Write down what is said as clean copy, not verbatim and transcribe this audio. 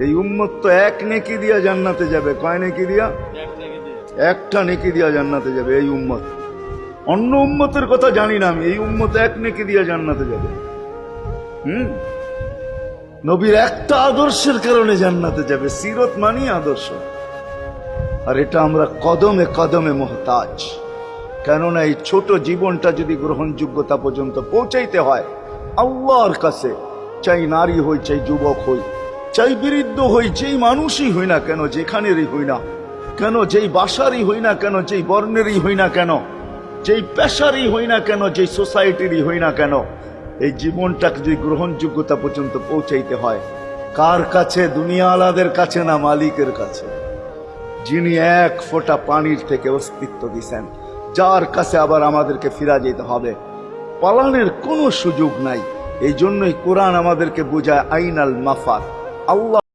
এই উম্মত তো এক নেকি দিয়া জান্নাতে যাবে। কয় নেকি দিয়া? একটা নেকি দিয়া জান্নাতে যাবে এই উম্মত। অন্য উম্মতের কথা জানি না আমি, এই উম্মত এক নেকি দিয়া জান্নাতে যাবে। নবীর একটা আদর্শের কারণে জান্নাতে যাবে। সিরত মানি আদর্শ। আর এটা আমরা কদমে কদমে মুহতাজ। কেননা এই ছোট জীবনটা যদি গ্রহণযোগ্যতা পর্যন্ত পৌঁছাইতে হয় আল্লাহর কাছে, চাই নারী হই, চাই যুবক হই, চাই বৃদ্ধ হই, যেই মানুষই হই না কেন, যেখানেরই হই না কেন, যেই বাসারই হই না কেন, যেই বর্ণেরই হই না কেন, যেই পেশারই হই না কেন, যেই সোসাইটিরই হই না কেন, এই জীবনটাকে যদি গ্রহণযোগ্যতা পর্যন্ত পৌঁছাইতে হয় কার কাছে? দুনিয়া আলাদের কাছে না, মালিকের কাছে, যিনি এক ফোঁটা পানির থেকে অস্তিত্ব দিছেন, যার কাছে আবার আমাদেরকে ফিরা যেতে হবে। পালানের কোনো সুযোগ নাই। এই জন্যই কোরআন আমাদেরকে বোঝায় আইনাল মাফার। আল্লাহ